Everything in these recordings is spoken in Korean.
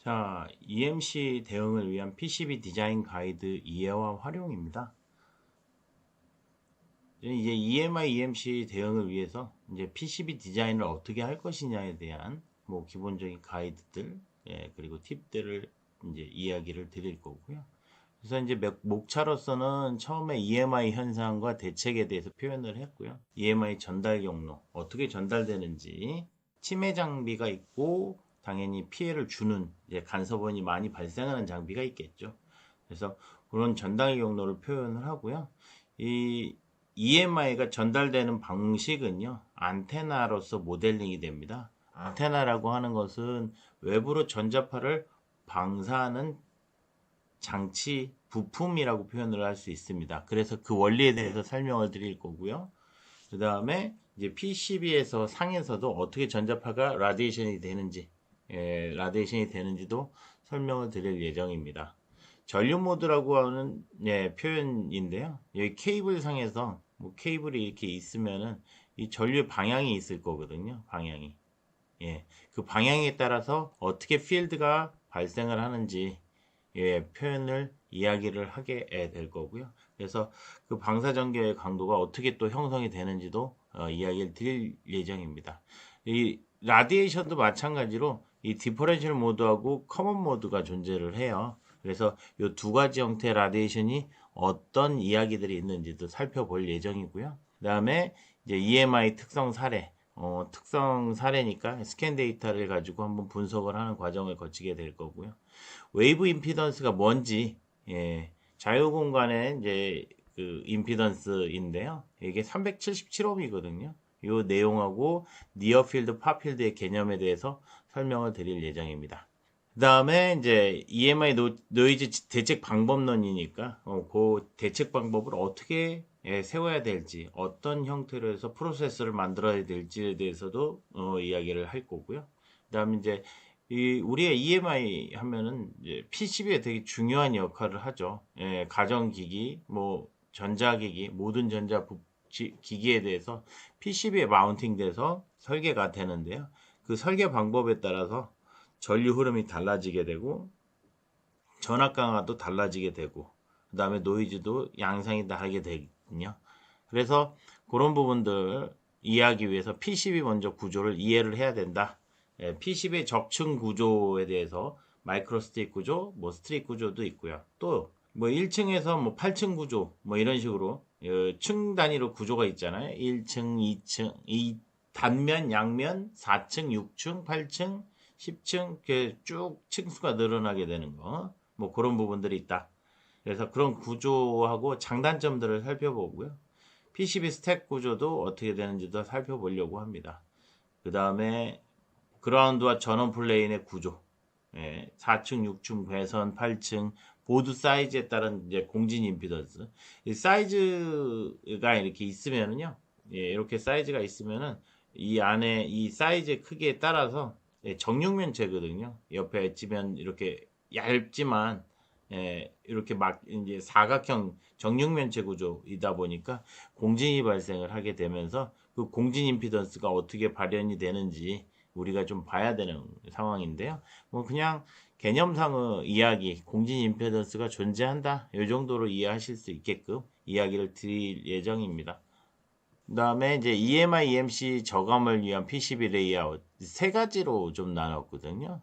자, EMC 대응을 위한 PCB 디자인 가이드 이해와 활용입니다. 이제 EMI EMC 대응을 위해서 이제 PCB 디자인을 어떻게 할 것이냐에 대한 뭐 기본적인 가이드들, 그리고 팁들을 이제 이야기를 드릴 거고요. 그래서 이제 목차로서는 처음에 EMI 현상과 대책에 대해서 표현을 했고요. EMI 전달 경로, 어떻게 전달되는지, 침해 장비가 있고 당연히 피해를 주는 간섭원이 많이 발생하는 장비가 있겠죠. 그래서 그런 전달 경로를 표현을 하고요. 이 EMI가 전달되는 방식은요, 안테나로서 모델링이 됩니다. 안테나라고 하는 것은 외부로 전자파를 방사하는 장치 부품이라고 표현을 할 수 있습니다. 그래서 그 원리에 대해서 설명을 드릴 거고요. 그 다음에 이제 PCB에서 상에서도 어떻게 전자파가 라디에이션이 되는지도 설명을 드릴 예정입니다. 전류 모드라고 하는 표현인데요. 여기 케이블 상에서 뭐 케이블이 이렇게 있으면은 이 전류의 방향이 있을 거거든요. 방향이. 그 방향에 따라서 어떻게 필드가 발생을 하는지 표현을 이야기를 하게 될 거고요. 그래서 그 방사전개의 강도가 어떻게 또 형성이 되는지도 이야기를 드릴 예정입니다. 이 라디에이션도 마찬가지로 이 디퍼런셜 모드하고 커먼 모드가 존재를 해요. 그래서 이 두 가지 형태의 라디에이션이 어떤 이야기들이 있는지도 살펴볼 예정이고요. 그 다음에 이제 EMI 특성 사례니까 스캔 데이터를 가지고 한번 분석을 하는 과정을 거치게 될 거고요. 웨이브 임피던스가 뭔지, 자유공간의 이제 그 임피던스인데요. 이게 377옴이거든요. 이 내용하고 니어필드, 파필드의 개념에 대해서 설명을 드릴 예정입니다. 그 다음에 이제 EMI 노이즈 대책 방법론이니까 그 대책 방법을 어떻게 세워야 될지, 어떤 형태로 해서 프로세스를 만들어야 될지에 대해서도 이야기를 할 거고요. 그 다음에 이제 우리의 EMI 하면은 이제 PCB에 되게 중요한 역할을 하죠. 가정기기, 뭐 전자기기, 모든 기기에 대해서 PCB에 마운팅돼서 설계가 되는데요. 그 설계 방법에 따라서 전류 흐름이 달라지게 되고 전압 강화도 달라지게 되고 그 다음에 노이즈도 양상이 다르게 되거든요. 그래서 그런 부분들 이해하기 위해서 PCB 먼저 구조를 이해를 해야 된다. PCB의 적층 구조에 대해서 마이크로 스트립 구조, 뭐 스트립 구조도 있고요. 또 뭐 1층에서 뭐 8층 구조, 뭐 이런 식으로 층 단위로 구조가 있잖아요. 1층, 2층, 이 단면, 양면, 4층, 6층, 8층, 10층 이렇게 쭉 층수가 늘어나게 되는 거. 뭐 그런 부분들이 있다. 그래서 그런 구조하고 장단점들을 살펴보고요. PCB 스택 구조도 어떻게 되는지도 살펴보려고 합니다. 그 다음에 그라운드와 전원 플레인의 구조, 4층, 6층, 배선, 8층, 보드 사이즈에 따른 이제 공진 임피던스. 이 사이즈가 이렇게 있으면은요, 이렇게 사이즈가 있으면은 이 안에 이 사이즈 크기에 따라서 정육면체거든요. 옆에 엣지면 이렇게 얇지만 이렇게 막 이제 사각형 정육면체 구조이다 보니까 공진이 발생을 하게 되면서 그 공진 임피던스가 어떻게 발현이 되는지 우리가 좀 봐야 되는 상황인데요. 뭐 그냥 개념상의 이야기, 공진 임피던스가 존재한다. 이 정도로 이해하실 수 있게끔 이야기를 드릴 예정입니다. 그 다음에 이제 EMI, EMC 저감을 위한 PCB 레이아웃 세 가지로 좀 나눴거든요.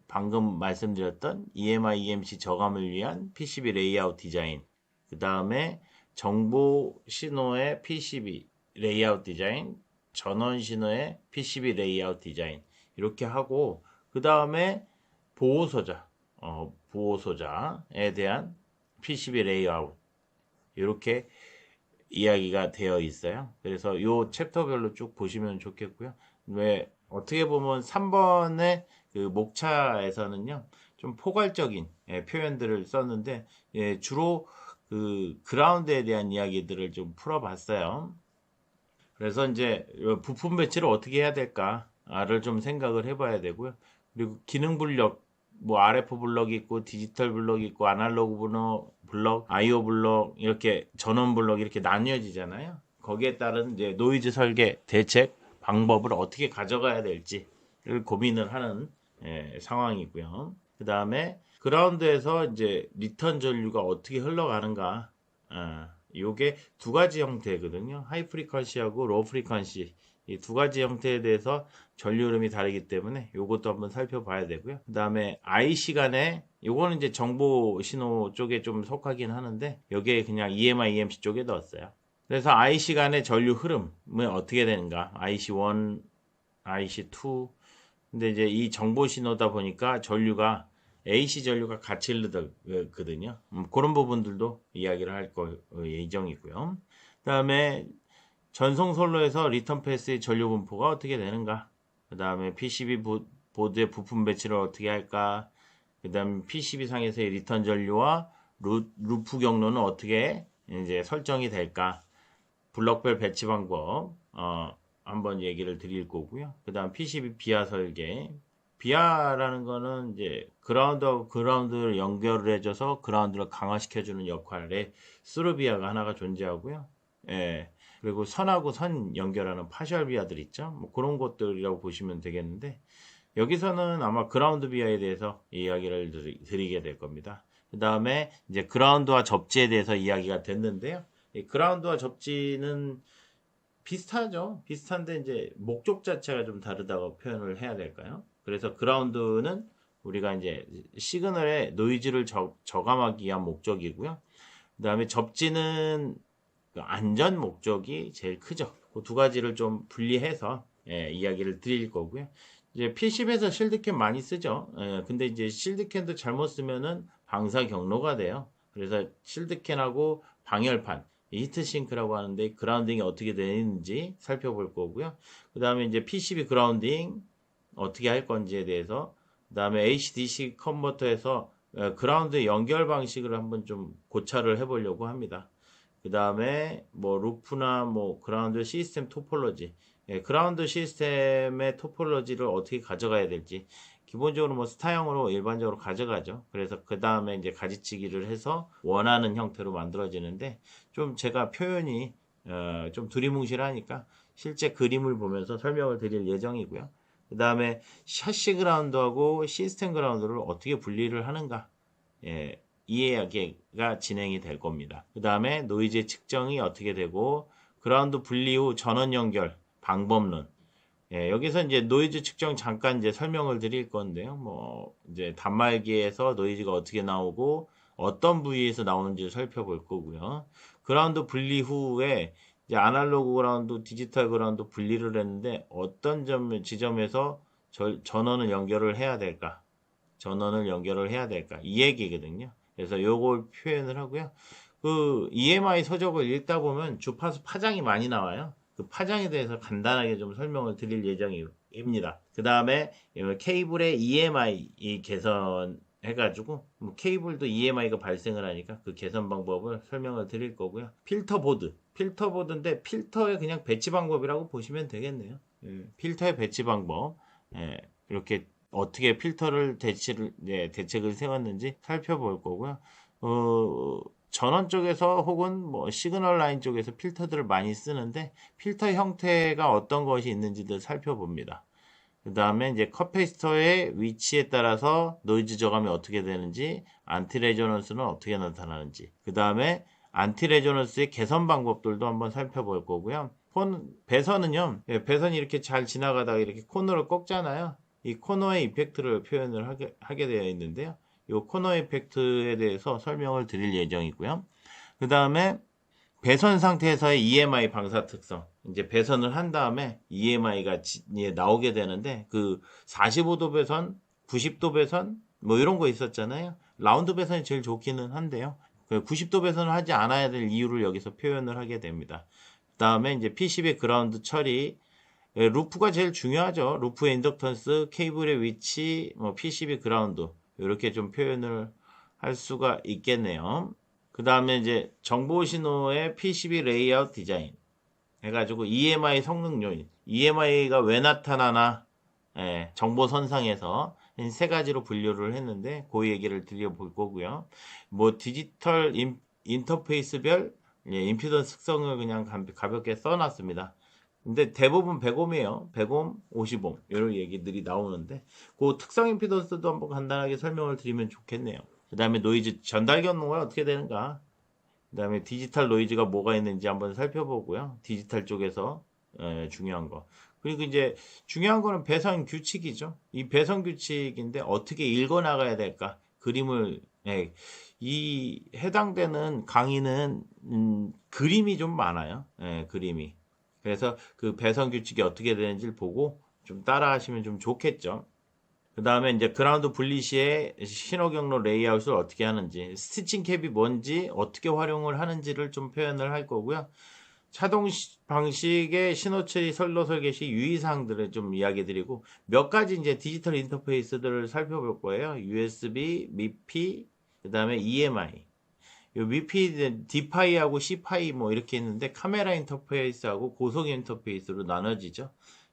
방금 말씀드렸던 EMI, EMC 저감을 위한 PCB 레이아웃 디자인, 그 다음에 정보 신호의 PCB 레이아웃 디자인, 전원 신호의 PCB 레이아웃 디자인 이렇게 하고 그 다음에 보호소자에 대한 PCB 레이아웃 이렇게 이야기가 되어 있어요. 그래서 이 챕터별로 쭉 보시면 좋겠고요. 왜 어떻게 보면 3번의 그 목차에서는요 좀 포괄적인 표현들을 썼는데 주로 그 그라운드에 대한 이야기들을 좀 풀어봤어요. 그래서 이제 부품 배치를 어떻게 해야 될까를 좀 생각을 해봐야 되고요. 그리고 기능 블럭, 뭐 RF 블럭이 있고 디지털 블럭이 있고 아날로그 블럭, IO 블럭 이렇게 전원 블럭 이렇게 나뉘어지잖아요. 거기에 따른 이제 노이즈 설계 대책 방법을 어떻게 가져가야 될지를 고민을 하는 상황이고요. 그 다음에 그라운드에서 이제 리턴 전류가 어떻게 흘러가는가, 요게 두 가지 형태거든요. 하이 프리퀀시하고 로우 프리퀀시, 이 두 가지 형태에 대해서 전류 흐름이 다르기 때문에 요것도 한번 살펴봐야 되고요. 그 다음에 I 시간에 요거는 이제 정보 신호 쪽에 좀 속하긴 하는데 여기에 그냥 EMI, EMC 쪽에 넣었어요. 그래서 I 시간의 전류 흐름은 어떻게 되는가, IC1, IC2. 근데 이제 이 정보 신호다 보니까 전류가 AC 전류가 같이 흐르거든요. 그런 부분들도 이야기를 할 예정이고요. 그다음에 전송 선로에서 리턴 패스의 전류 분포가 어떻게 되는가? 그다음에 PCB 보드의 부품 배치를 어떻게 할까? 그다음 PCB 상에서의 리턴 전류와 루프 경로는 어떻게 이제 설정이 될까? 블럭별 배치 방법 한번 얘기를 드릴 거고요. 그다음 PCB 비하 설계. 비하라는 거는 이제 그라운드를 연결을 해줘서 그라운드를 강화시켜주는 역할의 스루 비하가 하나가 존재하고요. 예. 그리고 선하고 선 연결하는 파셜 비하들 있죠. 뭐 그런 것들이라고 보시면 되겠는데 여기서는 아마 그라운드 비하에 대해서 이야기를 드리게 될 겁니다. 그 다음에 이제 그라운드와 접지에 대해서 이야기가 됐는데요. 이 그라운드와 접지는 비슷하죠. 비슷한데 이제 목적 자체가 좀 다르다고 표현을 해야 될까요? 그래서 그라운드는 우리가 이제 시그널의 노이즈를 저감하기 위한 목적이고요. 그 다음에 접지는 안전 목적이 제일 크죠. 그 두 가지를 좀 분리해서 이야기를 드릴 거고요. 이제 PCB에서 실드캔 많이 쓰죠. 근데 이제 실드캔도 잘못 쓰면은 방사 경로가 돼요. 그래서 실드캔하고 방열판, 히트싱크라고 하는데 그라운딩이 어떻게 되는지 살펴볼 거고요. 그 다음에 이제 PCB 그라운딩 어떻게 할 건지에 대해서, 그 다음에 HDC 컨버터에서 그라운드 연결 방식을 한번 좀 고찰을 해보려고 합니다. 그 다음에 뭐 루프나 뭐 그라운드 시스템 토폴로지, 그라운드 시스템의 토폴로지를 어떻게 가져가야 될지, 기본적으로 뭐 스타형으로 일반적으로 가져가죠. 그래서 그 다음에 이제 가지치기를 해서 원하는 형태로 만들어지는데 좀 제가 표현이 좀 두리뭉실하니까 실제 그림을 보면서 설명을 드릴 예정이고요. 그 다음에 샤시 그라운드하고 시스템 그라운드를 어떻게 분리를 하는가, 이 이야기가 진행이 될 겁니다. 그 다음에 노이즈 측정이 어떻게 되고 그라운드 분리 후 전원 연결 방법론. 여기서 이제 노이즈 측정 잠깐 이제 설명을 드릴 건데요. 뭐 이제 단말기에서 노이즈가 어떻게 나오고 어떤 부위에서 나오는지 살펴볼 거고요. 그라운드 분리 후에 이제 아날로그 그라운드, 디지털 그라운드 분리를 했는데 어떤 지점에서 전원을 연결을 해야 될까? 전원을 연결을 해야 될까? 이 얘기거든요. 그래서 요걸 표현을 하고요. 그 EMI 서적을 읽다 보면 주파수 파장이 많이 나와요. 그 파장에 대해서 간단하게 좀 설명을 드릴 예정입니다. 그 다음에 케이블의 EMI 개선 해가지고 뭐 케이블도 EMI가 발생을 하니까 그 개선 방법을 설명을 드릴 거고요. 필터보드인데 필터의 그냥 배치 방법이라고 보시면 되겠네요. 필터의 배치 방법, 이렇게 어떻게 필터를 대책을 세웠는지 살펴볼 거고요. 전원 쪽에서 혹은 뭐 시그널 라인 쪽에서 필터들을 많이 쓰는데 필터 형태가 어떤 것이 있는지도 살펴봅니다. 그 다음에 이제 커패시터의 위치에 따라서 노이즈 저감이 어떻게 되는지, 안티 레조넌스는 어떻게 나타나는지, 그 다음에 안티 레조넌스의 개선 방법들도 한번 살펴볼 거고요. 배선은요, 배선이 이렇게 잘 지나가다가 이렇게 코너를 꺾잖아요. 이 코너의 이펙트를 표현을 하게 되어 있는데요. 이 코너 이펙트에 대해서 설명을 드릴 예정이고요. 그 다음에 배선 상태에서의 EMI 방사 특성. 이제 배선을 한 다음에 EMI가 나오게 되는데 그 45도 배선, 90도 배선 뭐 이런 거 있었잖아요. 라운드 배선이 제일 좋기는 한데요. 90도 배선을 하지 않아야 될 이유를 여기서 표현을 하게 됩니다. 그 다음에 이제 PCB 그라운드 처리. 루프가 제일 중요하죠. 루프의 인덕턴스, 케이블의 위치, 뭐 PCB 그라운드 이렇게 좀 표현을 할 수가 있겠네요. 그 다음에 이제 정보 신호의 PCB 레이아웃 디자인 해가지고 EMI 성능 요인, EMI가 왜 나타나나, 정보 선상에서 세 가지로 분류를 했는데 그 얘기를 드려볼 거고요. 뭐 디지털 인터페이스별 임피던스 특성을 그냥 가볍게 써놨습니다. 근데 대부분 100옴이에요. 100옴, 50옴 이런 얘기들이 나오는데 그 특성 임피던스도 한번 간단하게 설명을 드리면 좋겠네요. 그 다음에 노이즈 전달 경로가 어떻게 되는가, 그 다음에 디지털 노이즈가 뭐가 있는지 한번 살펴보고요. 디지털 쪽에서 중요한 거. 그리고 이제 중요한 거는 배선 규칙이죠. 이 배선 규칙인데 어떻게 읽어 나가야 될까? 그림을 이 해당되는 강의는 그림이 좀 많아요. 그림이. 그래서 그 배선 규칙이 어떻게 되는지를 보고 좀 따라 하시면 좀 좋겠죠. 그 다음에 이제 그라운드 분리 시에 신호 경로 레이아웃을 어떻게 하는지, 스티칭 캡이 뭔지, 어떻게 활용을 하는지를 좀 표현을 할 거고요. 차동 방식의 신호 처리 선로 설계 시 유의사항들을 좀 이야기 드리고, 몇 가지 이제 디지털 인터페이스들을 살펴볼 거예요. USB, MIPI, 그 다음에 EMI. 요 MIPI, D파이하고 C파이 뭐 이렇게 있는데 카메라 인터페이스하고 고속 인터페이스로 나눠지죠.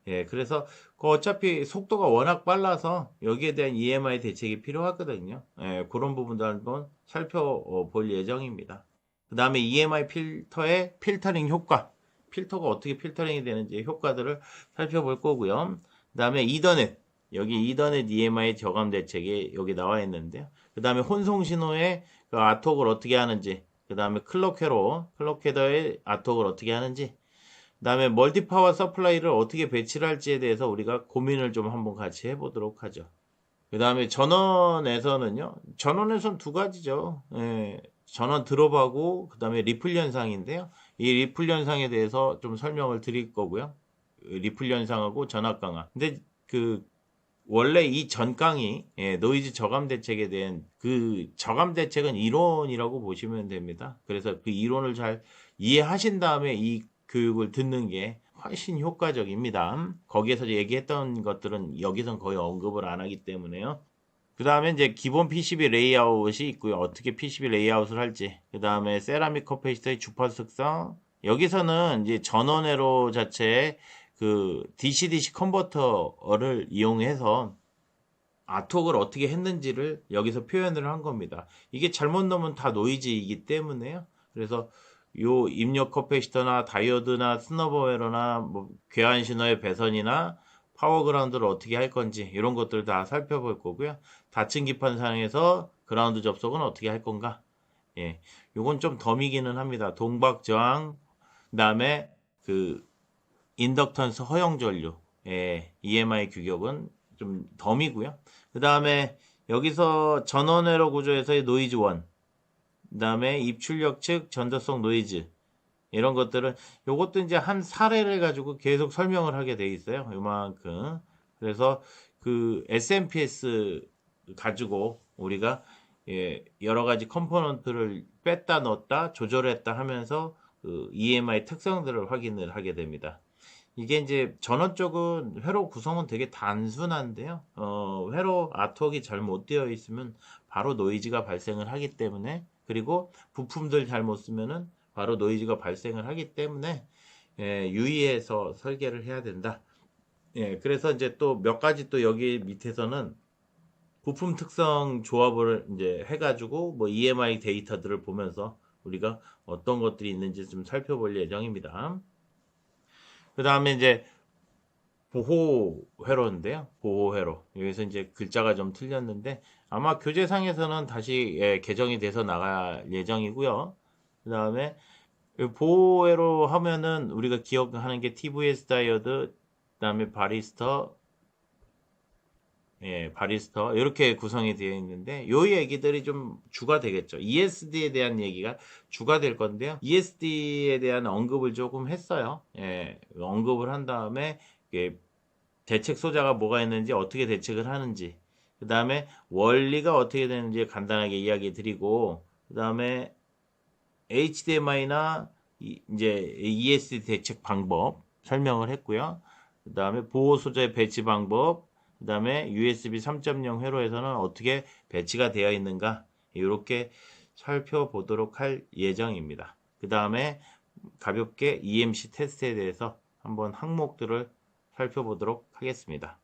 예, 그래서 그 어차피 속도가 워낙 빨라서 여기에 대한 EMI 대책이 필요하거든요. 예, 그런 부분도 한번 살펴볼 예정입니다. 그 다음에 EMI 필터의 필터링 효과, 필터가 어떻게 필터링이 되는지 효과들을 살펴볼 거고요. 그 다음에 이더넷, 여기 이더넷 EMI 저감 대책이 여기 나와 있는데요. 그 다음에 혼송 신호의 그 아톡을 어떻게 하는지, 그 다음에 클럭헤더의 아톡을 어떻게 하는지, 그 다음에 멀티파워 서플라이를 어떻게 배치를 할지에 대해서 우리가 고민을 좀 한번 같이 해보도록 하죠. 그 다음에 전원에서는요, 전원에서는 두 가지죠. 예, 전원 드롭하고 그 다음에 리플 현상인데요. 이 리플 현상에 대해서 좀 설명을 드릴 거고요. 리플 현상하고 전압 강화. 근데 그 원래 이 전 강의 노이즈 저감 대책에 대한 그 저감 대책은 이론이라고 보시면 됩니다. 그래서 그 이론을 잘 이해하신 다음에 이 교육을 듣는 게 훨씬 효과적입니다. 거기에서 얘기했던 것들은 여기선 거의 언급을 안 하기 때문에요. 그 다음에 이제 기본 PCB 레이아웃이 있고요. 어떻게 PCB 레이아웃을 할지. 그 다음에 세라믹 커패시터의 주파수 특성. 여기서는 이제 전원 회로 자체의 그 DC-DC 컨버터를 이용해서 아톡을 어떻게 했는지를 여기서 표현을 한 겁니다. 이게 잘못 넣으면 다 노이즈이기 때문에요. 그래서 요 입력 커패시터나 다이오드나 스너버웨러나 뭐 괴한 신호의 배선이나 파워 그라운드를 어떻게 할 건지 이런 것들 다 살펴볼 거고요. 닫힌 기판 상에서 그라운드 접속은 어떻게 할 건가? 예, 요건 좀 덤이기는 합니다. 동박 저항, 그다음에 그 인덕턴스 허용 전류, EMI 규격은 좀 덤이고요. 그 다음에 여기서 전원 회로 구조에서의 노이즈 원, 그 다음에 입출력 측 전도성 노이즈, 이런 것들은 요것도 이제 한 사례를 가지고 계속 설명을 하게 돼 있어요. 요만큼. 그래서 그 SMPS 가지고 우리가 여러 가지 컴포넌트를 뺐다 넣었다 조절했다 하면서 그 EMI 특성들을 확인을 하게 됩니다. 이게 이제 전원 쪽은 회로 구성은 되게 단순한데요. 회로 아트웍이 잘못 되어 있으면 바로 노이즈가 발생을 하기 때문에, 그리고 부품들 잘못 쓰면은 바로 노이즈가 발생을 하기 때문에 유의해서 설계를 해야 된다. 그래서 이제 또 몇 가지 또 여기 밑에서는 부품 특성 조합을 이제 해가지고 뭐 EMI 데이터들을 보면서 우리가 어떤 것들이 있는지 좀 살펴볼 예정입니다. 그 다음에 이제 보호 회로인데요. 보호 회로. 여기서 이제 글자가 좀 틀렸는데 아마 교재상에서는 다시 개정이 돼서 나갈 예정이고요. 그 다음에 보호 회로 하면은 우리가 기억하는 게 TVS 다이오드, 그 다음에 바리스터, 바리스터 이렇게 구성이 되어 있는데 요 얘기들이 좀 주가 되겠죠. ESD에 대한 얘기가 주가 될 건데요. ESD에 대한 언급을 조금 했어요. 언급을 한 다음에 대책 소자가 뭐가 있는지 어떻게 대책을 하는지, 그 다음에 원리가 어떻게 되는지 간단하게 이야기 드리고, 그 다음에 HDMI나 이제 ESD 대책 방법 설명을 했고요. 그 다음에 보호 소재 배치 방법, 그 다음에 USB 3.0 회로에서는 어떻게 배치가 되어 있는가, 이렇게 살펴보도록 할 예정입니다. 그 다음에 가볍게 EMC 테스트에 대해서 한번 항목들을 살펴보도록 하겠습니다.